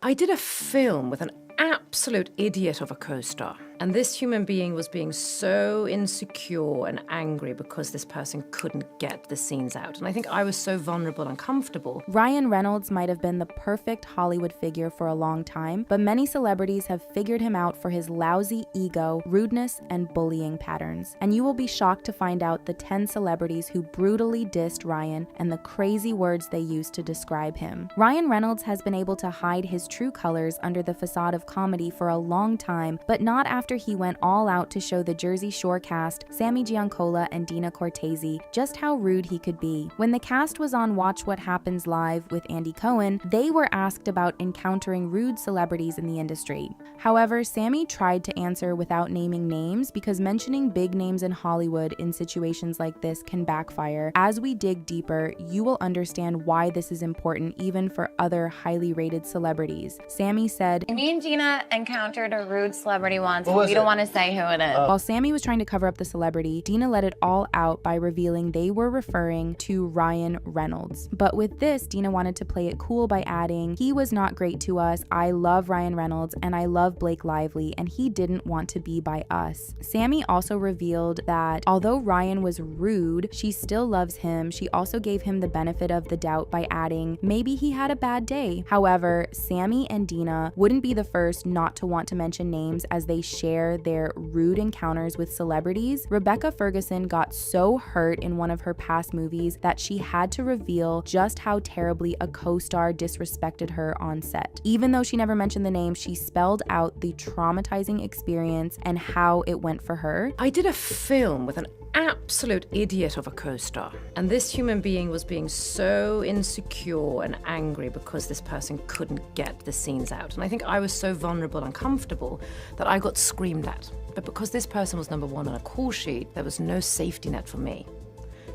I did a film with an absolute idiot of a co-star. And this human being was being so insecure and angry because this person couldn't get the scenes out. And I think I was so vulnerable and comfortable. Ryan Reynolds might have been the perfect Hollywood figure for a long time, but many celebrities have figured him out for his lousy ego, rudeness, and bullying patterns. And you will be shocked to find out the 10 celebrities who brutally dissed Ryan and the crazy words they used to describe him. Ryan Reynolds has been able to hide his true colors under the facade of comedy for a long time, but not after he went all out to show the Jersey Shore cast, Sammy Giancola and Dina Cortese, just how rude he could be. When the cast was on Watch What Happens Live with Andy Cohen, they were asked about encountering rude celebrities in the industry. However, Sammy tried to answer without naming names because mentioning big names in Hollywood in situations like this can backfire. As we dig deeper, you will understand why this is important even for other highly rated celebrities. Sammy said, "Me and Gina encountered a rude celebrity once. We don't want to say who it is." While Sammy was trying to cover up the celebrity, Dina let it all out by revealing they were referring to Ryan Reynolds. But with this, Dina wanted to play it cool by adding, "He was not great to us. I love Ryan Reynolds and I love Blake Lively, and he didn't want to be by us." Sammy also revealed that although Ryan was rude, she still loves him. She also gave him the benefit of the doubt by adding, "Maybe he had a bad day." However, Sammy and Dina wouldn't be the first not to want to mention names as they share their rude encounters with celebrities. Rebecca Ferguson got so hurt in one of her past movies that she had to reveal just how terribly a co-star disrespected her on set. Even though she never mentioned the name, she spelled out the traumatizing experience and how it went for her. I did a film with an absolute idiot of a co-star. And this human being was being so insecure and angry because this person couldn't get the scenes out. And I think I was so vulnerable and comfortable that I got screamed at. But because this person was number one on a call sheet, there was no safety net for me.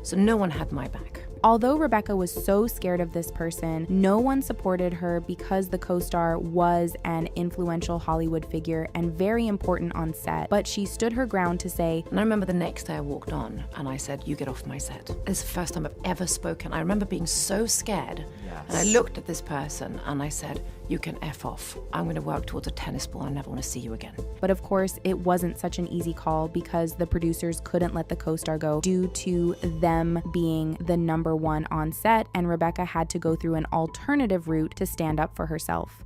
So no one had my back. Although Rebecca was so scared of this person, no one supported her because the co-star was an influential Hollywood figure and very important on set. But she stood her ground to say, and I remember the next day I walked on and I said, "You get off my set." This is the first time I've ever spoken. I remember being so scared. Yes. And I looked at this person and I said, "You can F off. I'm going to work towards a tennis ball. I never want to see you again." But of course, it wasn't such an easy call because the producers couldn't let the co-star go due to them being the number one on set, and Rebecca had to go through an alternative route to stand up for herself.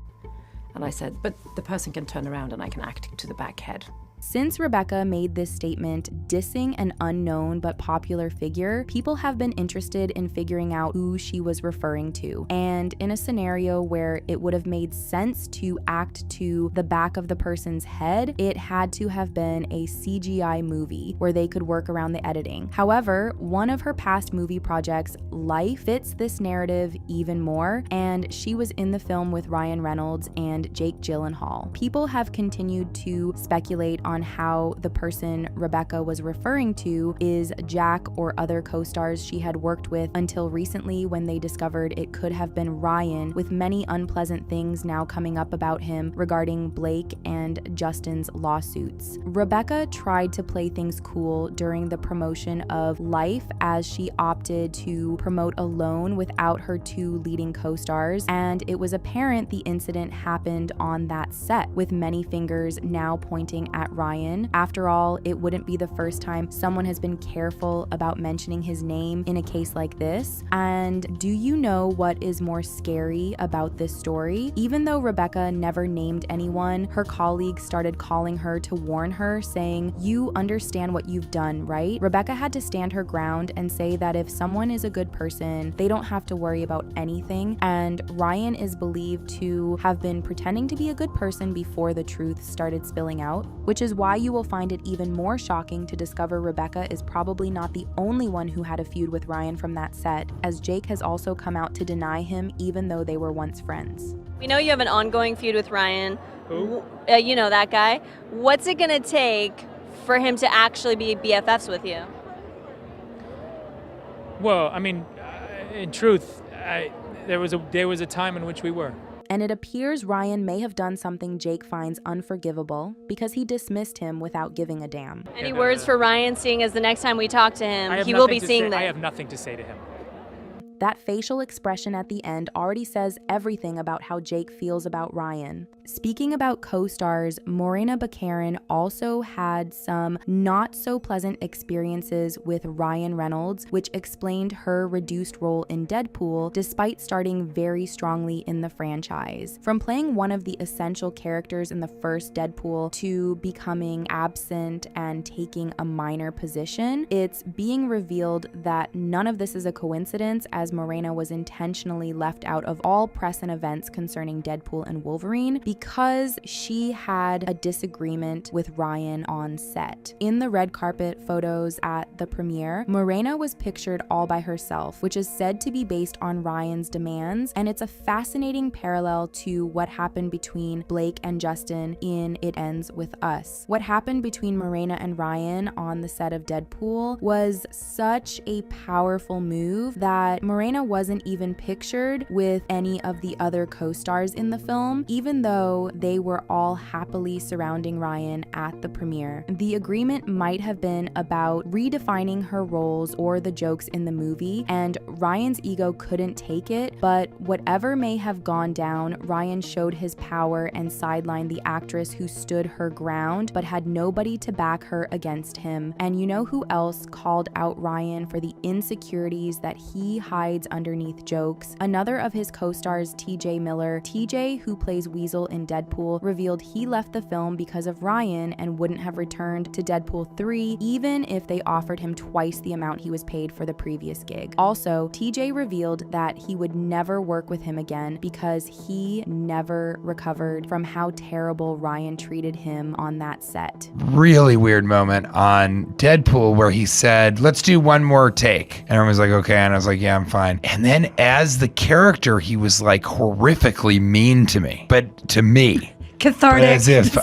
And I said, "But the person can turn around and I can act to the back head." Since Rebecca made this statement dissing an unknown but popular figure, people have been interested in figuring out who she was referring to. And in a scenario where it would have made sense to act to the back of the person's head, it had to have been a CGI movie where they could work around the editing. However, one of her past movie projects, Life, fits this narrative even more, and she was in the film with Ryan Reynolds and Jake Gyllenhaal. People have continued to speculate on how the person Rebecca was referring to is Jack or other co-stars she had worked with until recently when they discovered it could have been Ryan, with many unpleasant things now coming up about him regarding Blake and Justin's lawsuits. Rebecca tried to play things cool during the promotion of Life as she opted to promote alone without her two leading co-stars, and it was apparent the incident happened on that set, with many fingers now pointing at Ryan. After all, it wouldn't be the first time someone has been careful about mentioning his name in a case like this. And do you know what is more scary about this story? Even though Rebecca never named anyone, her colleagues started calling her to warn her, saying, "You understand what you've done, right?" Rebecca had to stand her ground and say that if someone is a good person, they don't have to worry about anything. And Ryan is believed to have been pretending to be a good person before the truth started spilling out, which is why you will find it even more shocking to discover Rebecca is probably not the only one who had a feud with Ryan from that set, as Jake has also come out to deny him even though they were once friends. We know you have an ongoing feud with Ryan. Who? You know that guy. What's it gonna take for him to actually be BFFs with you? Well, I mean, in truth, there was a time in which we were. And it appears Ryan may have done something Jake finds unforgivable because he dismissed him without giving a damn. Any words for Ryan, seeing as the next time we talk to him, he will nothing be to seeing say. that? I have nothing to say to him. That facial expression at the end already says everything about how Jake feels about Ryan. Speaking about co-stars, Morena Baccarin also had some not so pleasant experiences with Ryan Reynolds, which explained her reduced role in Deadpool despite starting very strongly in the franchise. From playing one of the essential characters in the first Deadpool to becoming absent and taking a minor position, it's being revealed that none of this is a coincidence, as Morena was intentionally left out of all press and events concerning Deadpool and Wolverine because she had a disagreement with Ryan on set. In the red carpet photos at the premiere, Morena was pictured all by herself, which is said to be based on Ryan's demands, and it's a fascinating parallel to what happened between Blake and Justin in It Ends With Us. What happened between Morena and Ryan on the set of Deadpool was such a powerful move that Morena wasn't even pictured with any of the other co-stars in the film, even though they were all happily surrounding Ryan at the premiere. The agreement might have been about redefining her roles or the jokes in the movie, and Ryan's ego couldn't take it, but whatever may have gone down, Ryan showed his power and sidelined the actress who stood her ground but had nobody to back her against him. And you know who else called out Ryan for the insecurities that he hides underneath jokes? Another of his co-stars, TJ Miller. TJ, who plays Weasel in Deadpool, revealed he left the film because of Ryan and wouldn't have returned to Deadpool 3 even if they offered him twice the amount he was paid for the previous gig. Also, TJ revealed that he would never work with him again because he never recovered from how terrible Ryan treated him on that set. Really weird moment on Deadpool where he said, let's do one more take. And everyone was like, okay. And I was like, yeah, I'm fine. And then as the character, he was like horrifically mean to me, but to me. Cathartic.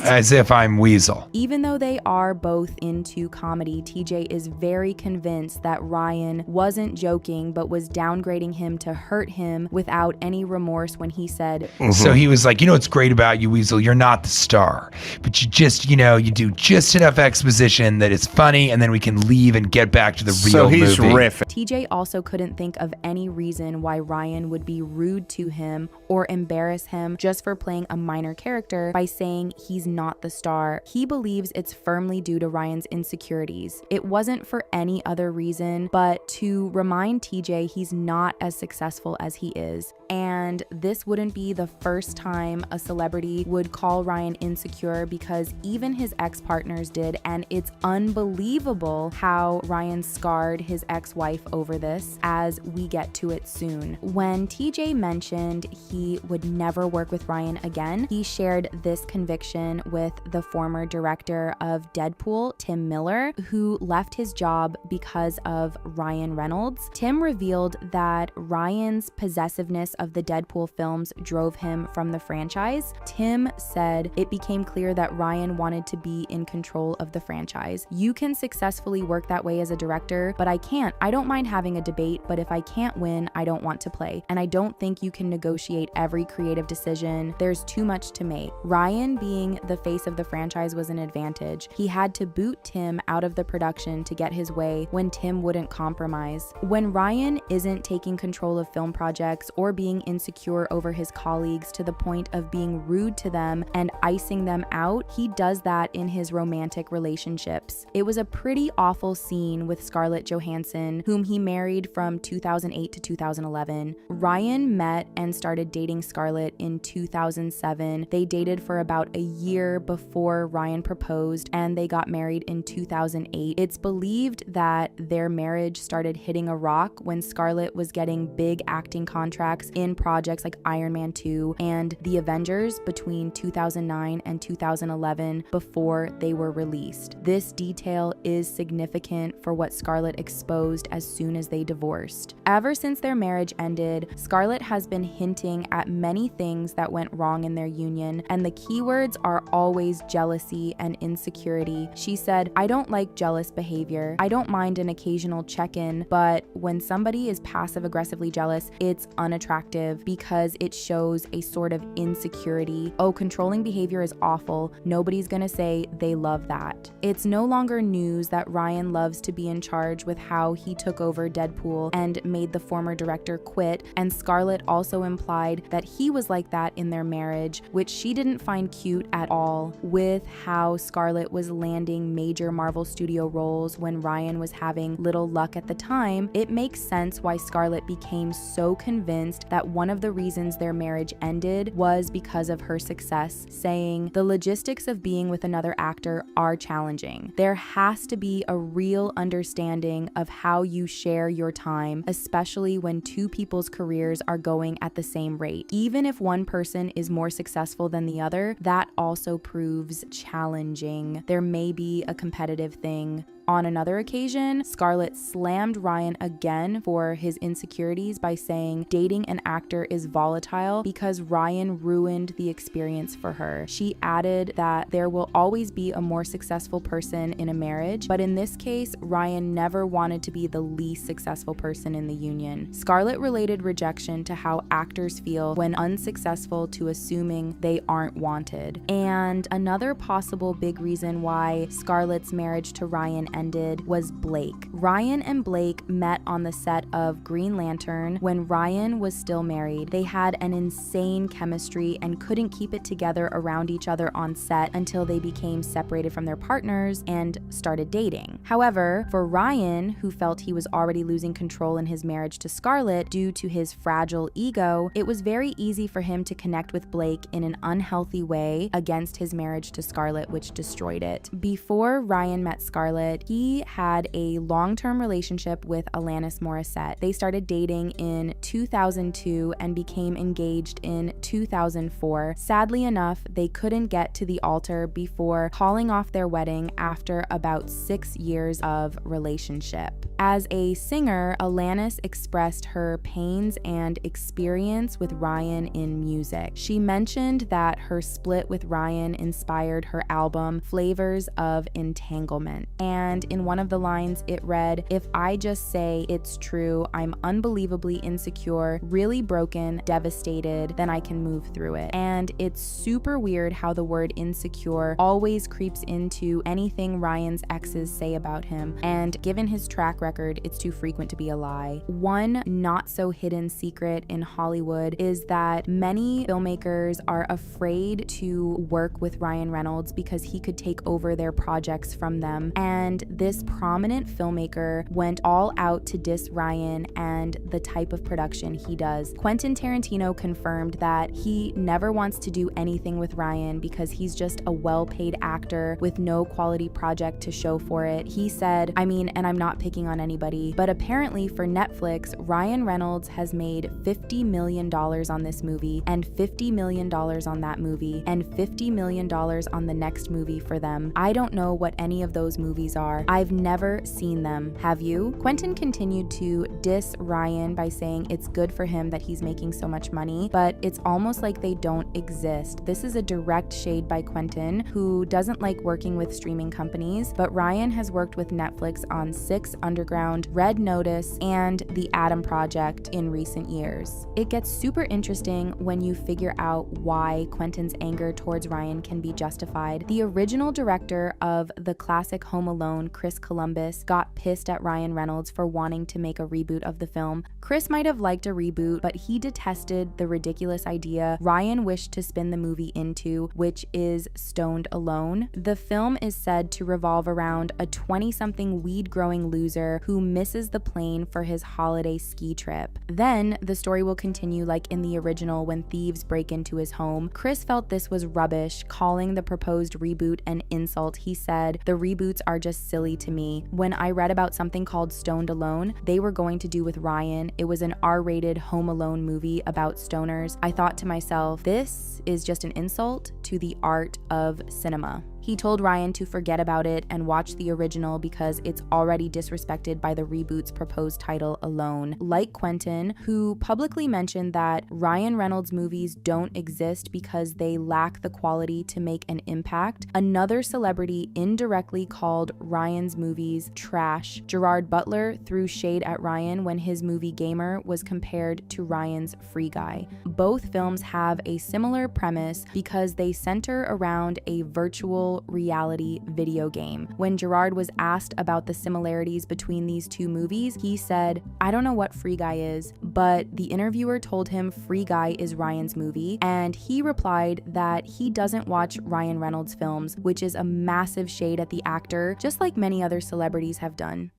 As if I'm Weasel. Even though they are both into comedy, TJ is very convinced that Ryan wasn't joking but was downgrading him to hurt him without any remorse when he said, So he was like, what's great about you, Weasel? You're not the star, but you just, you do just enough exposition that it's funny, and then we can leave and get back to the real movie. So he's riffing. TJ also couldn't think of any reason why Ryan would be rude to him or embarrass him just for playing a minor character by saying he's not the star. He believes it's firmly due to Ryan's insecurities. It wasn't for any other reason but to remind TJ he's not as successful as he is. And this wouldn't be the first time a celebrity would call Ryan insecure, because even his ex-partners did, and it's unbelievable how Ryan scarred his ex-wife over this, as we get to it soon. When TJ mentioned he would never work with Ryan again, he shared this conviction with the former director of Deadpool, Tim Miller, who left his job because of Ryan Reynolds. Tim revealed that Ryan's possessiveness of the Deadpool films drove him from the franchise. Tim said it became clear that Ryan wanted to be in control of the franchise. You can successfully work that way as a director, but I can't. I don't mind having a debate, but if I can't win, I don't want to play. And I don't think you can negotiate every creative decision. There's too much to make. Ryan being the face of the franchise was an advantage. He had to boot Tim out of the production to get his way when Tim wouldn't compromise. When Ryan isn't taking control of film projects or being insecure over his colleagues to the point of being rude to them and icing them out, he does that in his romantic relationships. It was a pretty awful scene with Scarlett Johansson, whom he married from 2008 to 2011. Ryan met and started dating Scarlett in 2007. They dated for about a year before Ryan proposed, and they got married in 2008. It's believed that their marriage started hitting a rock when Scarlett was getting big acting contracts in projects like Iron Man 2 and The Avengers between 2009 and 2011 before they were released. This detail is significant for what Scarlett exposed as soon as they divorced. Ever since their marriage ended, Scarlett has been hinting at many things that went wrong in their union, and the keywords are always jealousy and insecurity. She said, "I don't like jealous behavior. I don't mind an occasional check-in, but when somebody is passive-aggressively jealous, it's unattractive. negative because it shows a sort of insecurity. Oh, controlling behavior is awful. Nobody's gonna say they love that. It's no longer news that Ryan loves to be in charge with how he took over Deadpool and made the former director quit, and Scarlett also implied that he was like that in their marriage, which she didn't find cute at all. With how Scarlett was landing major Marvel Studio roles when Ryan was having little luck at the time, it makes sense why Scarlett became so convinced that one of the reasons their marriage ended was because of her success, saying, "The logistics of being with another actor are challenging. There has to be a real understanding of how you share your time, especially when two people's careers are going at the same rate. Even if one person is more successful than the other, that also proves challenging. There may be a competitive thing." On another occasion, Scarlett slammed Ryan again for his insecurities by saying dating an actor is volatile because Ryan ruined the experience for her. She added that there will always be a more successful person in a marriage, but in this case, Ryan never wanted to be the least successful person in the union. Scarlett related rejection to how actors feel when unsuccessful to assuming they aren't wanted. And another possible big reason why Scarlett's marriage to Ryan ended was Blake. Ryan and Blake met on the set of Green Lantern when Ryan was still married. They had an insane chemistry and couldn't keep it together around each other on set until they became separated from their partners and started dating. However, for Ryan, who felt he was already losing control in his marriage to Scarlett due to his fragile ego, it was very easy for him to connect with Blake in an unhealthy way against his marriage to Scarlett, which destroyed it. Before Ryan met Scarlett, he had a long-term relationship with Alanis Morissette. They started dating in 2002 and became engaged in 2004. Sadly enough, they couldn't get to the altar before calling off their wedding after about 6 years of relationship. As a singer, Alanis expressed her pains and experience with Ryan in music. She mentioned that her split with Ryan inspired her album Flavors of Entanglement. And in one of the lines, it read, "If I just say it's true, I'm unbelievably insecure, really broken, devastated, then I can move through it." And it's super weird how the word insecure always creeps into anything Ryan's exes say about him. And given his track record, it's too frequent to be a lie. One not so hidden secret in Hollywood is that many filmmakers are afraid to work with Ryan Reynolds because he could take over their projects from them. And this prominent filmmaker went all out to diss Ryan and the type of production he does. Quentin Tarantino confirmed that he never wants to do anything with Ryan because he's just a well-paid actor with no quality project to show for it. He said, and I'm not picking on anybody, but apparently for Netflix, Ryan Reynolds has made $50 million on this movie and $50 million on that movie and $50 million on the next movie for them. I don't know what any of those movies are. I've never seen them. Have you? Quentin continued to diss Ryan by saying it's good for him that he's making so much money, but it's almost like they don't exist. This is a direct shade by Quentin, who doesn't like working with streaming companies, but Ryan has worked with Netflix on Six Underground, Red Notice, and The Adam Project in recent years. It gets super interesting when you figure out why Quentin's anger towards Ryan can be justified. The original director of the classic Home Alone, Chris Columbus, got pissed at Ryan Reynolds for wanting to make a reboot of the film. Chris might have liked a reboot, but he detested the ridiculous idea Ryan wished to spin the movie into, which is Stoned Alone. The film is said to revolve around a 20-something weed-growing loser who misses the plane for his holiday ski trip. Then the story will continue like in the original when thieves break into his home. Chris felt this was rubbish, calling the proposed reboot an insult. He said, "The reboots are just silly to me. When I read about something called Stoned Alone they were going to do with Ryan, it was an R-rated Home Alone movie about stoners. I thought to myself, this is just an insult to the art of cinema." He told Ryan to forget about it and watch the original because it's already disrespected by the reboot's proposed title alone. Like Quentin, who publicly mentioned that Ryan Reynolds movies don't exist because they lack the quality to make an impact, another celebrity indirectly called Ryan's movies trash. Gerard Butler threw shade at Ryan when his movie Gamer was compared to Ryan's Free Guy. Both films have a similar premise because they center around a virtual reality video game. When Gerard was asked about the similarities between these two movies, he said, "I don't know what Free Guy is," but the interviewer told him Free Guy is Ryan's movie, and he replied that he doesn't watch Ryan Reynolds films, which is a massive shade at the actor, just like many other celebrities have done.